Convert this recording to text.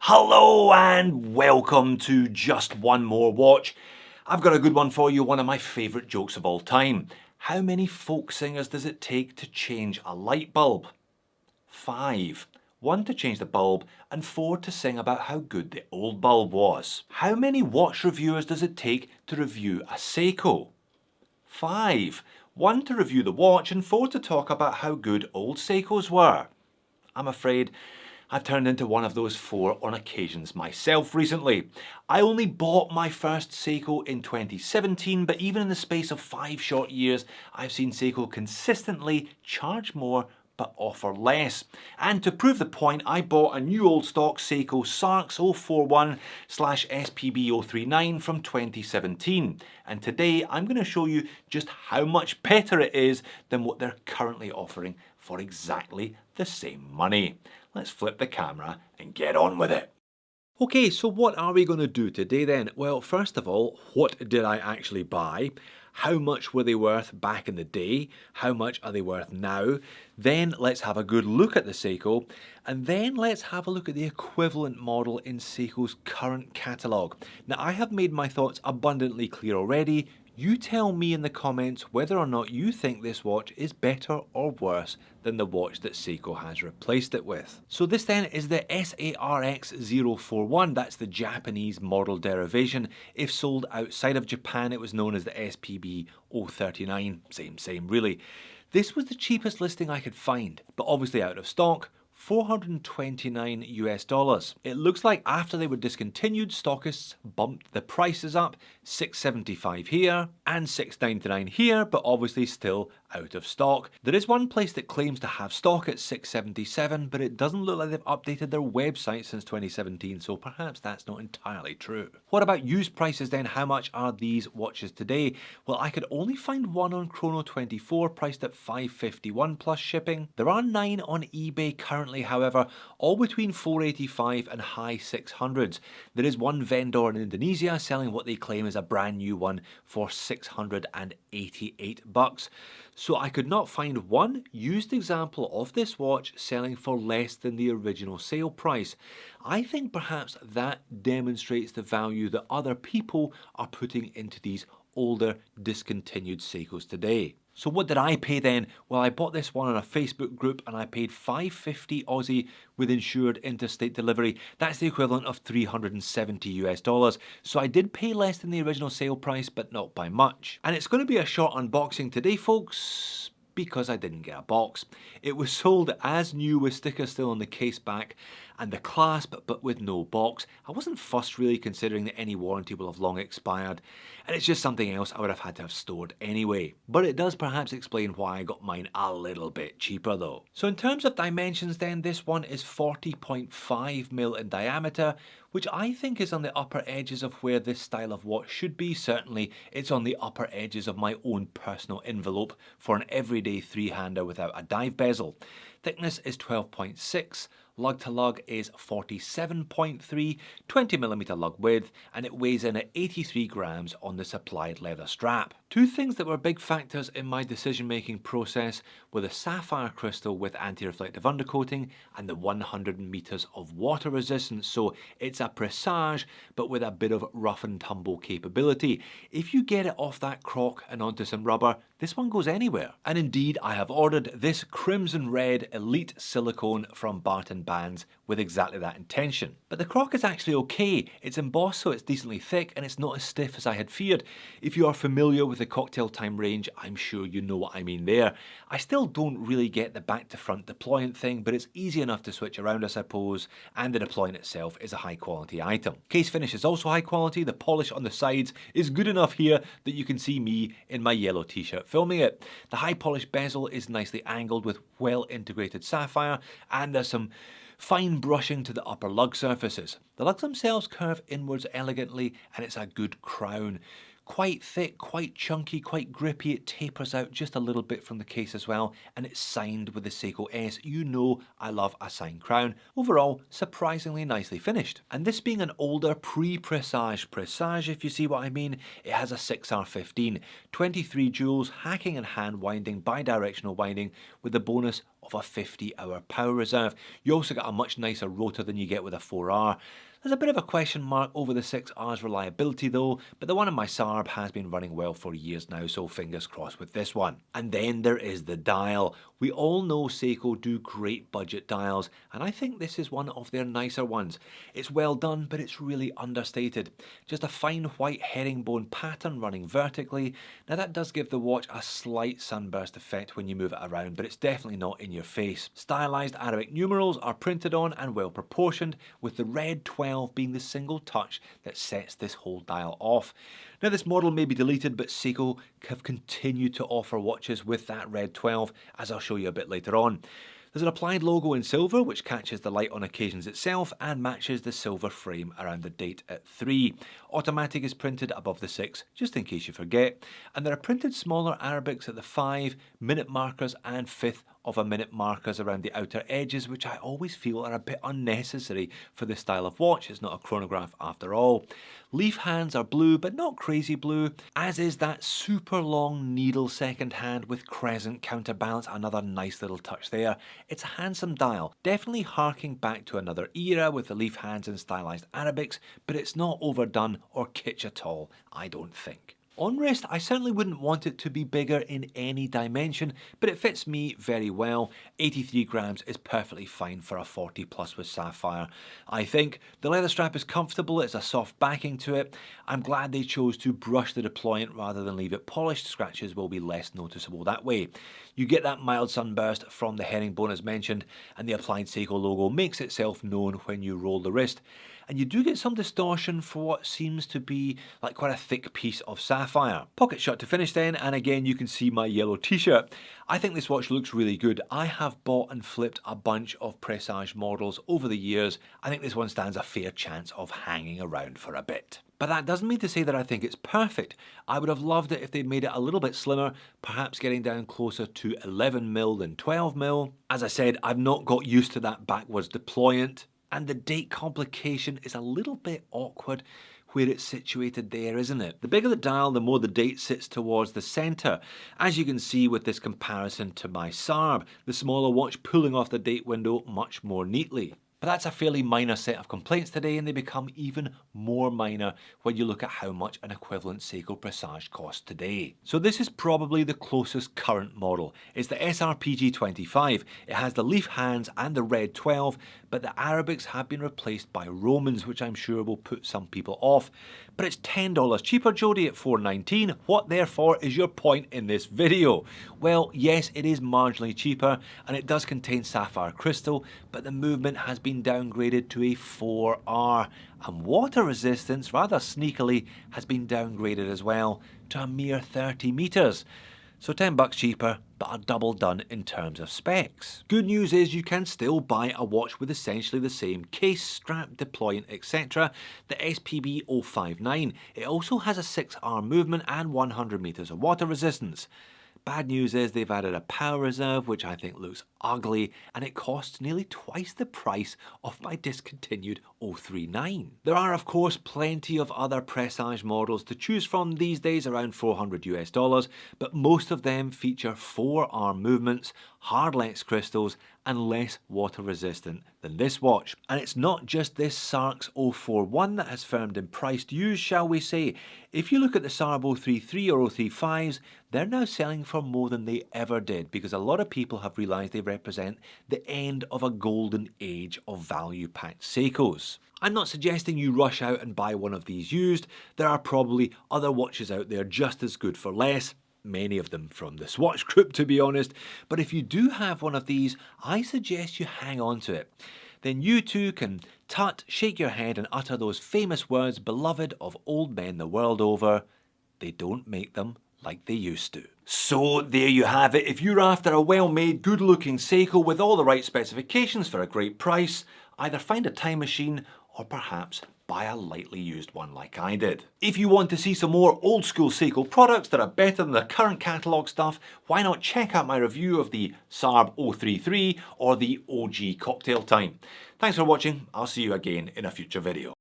Hello and welcome to Just One More Watch. I've got a good one for you, one of my favourite jokes of all time. How many folk singers does it take to change a light bulb? 5. 1 to change the bulb and 4 to sing about how good the old bulb was. How many watch reviewers does it take to review a Seiko? 5. 1 to review the watch and 4 to talk about how good old Seikos were. I'm afraid I've turned into one of those 4 on occasions myself recently. I only bought my first Seiko in 2017, but even in the space of 5 short years, I've seen Seiko consistently charge more but offer less. And to prove the point, I bought a new old stock Seiko SARX041/SPB039 from 2017. And today I'm going to show you just how much better it is than what they're currently offering for exactly the same money. Let's flip the camera and get on with it. Okay, so what are we going to do today then? Well, first of all, what did I actually buy? How much were they worth back in the day? How much are they worth now? Then let's have a good look at the Seiko, and then let's have a look at the equivalent model in Seiko's current catalogue. Now, I have made my thoughts abundantly clear already. You tell me in the comments whether or not you think this watch is better or worse than the watch that Seiko has replaced it with. So this then is the SARX041, that's the Japanese model derivation. If sold outside of Japan, it was known as the SPB039, same really. This was the cheapest listing I could find, but obviously out of stock. $429 US. It looks like after they were discontinued, stockists bumped the prices up, $675 here and $699 here, but obviously still out of stock. There is one place that claims to have stock at $677, but it doesn't look like they've updated their website since 2017, so perhaps that's not entirely true. What about used prices then? How much are these watches today? Well, I could only find one on Chrono24 priced at $551 plus shipping. There are 9 on eBay currently, however, all between $485 and high 600s. There is one vendor in Indonesia selling what they claim is a brand new one for $688. So I could not find one used example of this watch selling for less than the original sale price. I think perhaps that demonstrates the value that other people are putting into these older discontinued Seikos today. So what did I pay then? Well, I bought this one on a Facebook group and I paid $550 Aussie with insured interstate delivery. That's the equivalent of $370 US. So I did pay less than the original sale price, but not by much. And it's going to be a short unboxing today, folks, because I didn't get a box. It was sold as new with stickers still on the case back and the clasp, but with no box. I wasn't fussed really, considering that any warranty will have long expired, and it's just something else I would have had to have stored anyway. But it does perhaps explain why I got mine a little bit cheaper though. So in terms of dimensions then, this one is 40.5mm in diameter, which I think is on the upper edges of where this style of watch should be. Certainly it's on the upper edges of my own personal envelope for an everyday three-hander without a dive bezel. Thickness is 12.6, lug to lug is 47.3, 20mm lug width, and it weighs in at 83 grams on the supplied leather strap. Two things that were big factors in my decision-making process were the sapphire crystal with anti-reflective undercoating and the 100 meters of water resistance. So it's a presage, but with a bit of rough and tumble capability. If you get it off that croc and onto some rubber, this one goes anywhere. And indeed, I have ordered this crimson red elite silicone from Barton Bands with exactly that intention. But the croc is actually okay. It's embossed so it's decently thick and it's not as stiff as I had feared. If you are familiar with the Cocktail Time range, I'm sure you know what I mean there. I still don't really get the back to front deployant thing, but it's easy enough to switch around I suppose, and the deployant itself is a high quality item. Case finish is also high quality. The polish on the sides is good enough here that you can see me in my yellow t-shirt filming it. The high polished bezel is nicely angled with well integrated sapphire, and there's some fine brushing to the upper lug surfaces. The lugs themselves curve inwards elegantly, and it's a good crown. Quite thick, quite chunky, quite grippy. It tapers out just a little bit from the case as well, and it's signed with the Seiko S. You know I love a signed crown. Overall, surprisingly nicely finished. And this being an older pre-presage if you see what I mean, it has a 6R15, 23 joules, hacking and hand winding, bi-directional winding, with the bonus of a 50-hour power reserve. You also get a much nicer rotor than you get with a 4R. There's a bit of a question mark over the 6R's reliability though, but the one in my SARB has been running well for years now, so fingers crossed with this one. And then there is the dial. We all know Seiko do great budget dials, and I think this is one of their nicer ones. It's well done, but it's really understated. Just a fine white herringbone pattern running vertically. Now that does give the watch a slight sunburst effect when you move it around, but it's definitely not in your face. Stylized Arabic numerals are printed on and well proportioned, with the red 12 being the single touch that sets this whole dial off. Now this model may be deleted, but Seiko have continued to offer watches with that red 12, as I'll show you a bit later on. There's an applied logo in silver which catches the light on occasions itself and matches the silver frame around the date at 3. Automatic is printed above the 6, just in case you forget, and there are printed smaller Arabics at the 5, minute markers and 5th of a minute markers around the outer edges, which I always feel are a bit unnecessary for this style of watch. It's not a chronograph after all. Leaf hands are blue, but not crazy blue, as is that super long needle second hand with crescent counterbalance, another nice little touch there. It's a handsome dial, definitely harking back to another era with the leaf hands and stylized Arabics, but it's not overdone or kitsch at all, I don't think. On wrist, I certainly wouldn't want it to be bigger in any dimension, but it fits me very well. 83 grams is perfectly fine for a 40 plus with sapphire. I think the leather strap is comfortable, it's a soft backing to it. I'm glad they chose to brush the deployant rather than leave it polished. Scratches will be less noticeable that way. You get that mild sunburst from the herringbone as mentioned, and the applied Seiko logo makes itself known when you roll the wrist. And you do get some distortion for what seems to be like quite a thick piece of sapphire. Pocket shut to finish then, and again you can see my yellow t-shirt. I think this watch looks really good. I have bought and flipped a bunch of presage models over the years. I think this one stands a fair chance of hanging around for a bit. But that doesn't mean to say that I think it's perfect. I would have loved it if they'd made it a little bit slimmer, perhaps getting down closer to 11mm than 12mm. As I said, I've not got used to that backwards deployant, and the date complication is a little bit awkward where it's situated there, isn't it? The bigger the dial, the more the date sits towards the centre, as you can see with this comparison to my SARB, the smaller watch pulling off the date window much more neatly. But that's a fairly minor set of complaints today, and they become even more minor when you look at how much an equivalent Seiko Presage costs today. So this is probably the closest current model. It's the SRPG25. It has the leaf hands and the red 12, but the Arabics have been replaced by Romans, which I'm sure will put some people off. But it's $10 cheaper, Jody, at $419. What therefore is your point in this video? Well, yes, it is marginally cheaper, and it does contain sapphire crystal, but the movement has been downgraded to a 4R, and water resistance, rather sneakily, has been downgraded as well to a mere 30 meters. So $10 cheaper, but a double done in terms of specs. Good news is you can still buy a watch with essentially the same case, strap, deployant, etc. The SPB039. It also has a 6R movement and 100 meters of water resistance. Bad news is they've added a power reserve, which I think looks ugly, and it costs nearly twice the price of my discontinued 039. There are of course plenty of other presage models to choose from these days, around $400 US, but most of them feature 4R movements, hard Lex crystals, and less water resistant than this watch. And it's not just this SARX041 that has firmed in price to use, shall we say. If you look at the SARB 033 or 035s, they're now selling for more than they ever did, because a lot of people have realised they represent the end of a golden age of value-packed Seikos. I'm not suggesting you rush out and buy one of these used. There are probably other watches out there just as good for less. Many of them from the Swatch group, to be honest. But if you do have one of these, I suggest you hang on to it. Then you too can tut, shake your head and utter those famous words beloved of old men the world over: they don't make them like they used to. So there you have it. If you're after a well-made, good-looking Seiko with all the right specifications for a great price, either find a time machine or perhaps buy a lightly used one like I did. If you want to see some more old school Seiko products that are better than the current catalogue stuff, why not check out my review of the SARB033 or the OG Cocktail Time. Thanks for watching, I'll see you again in a future video.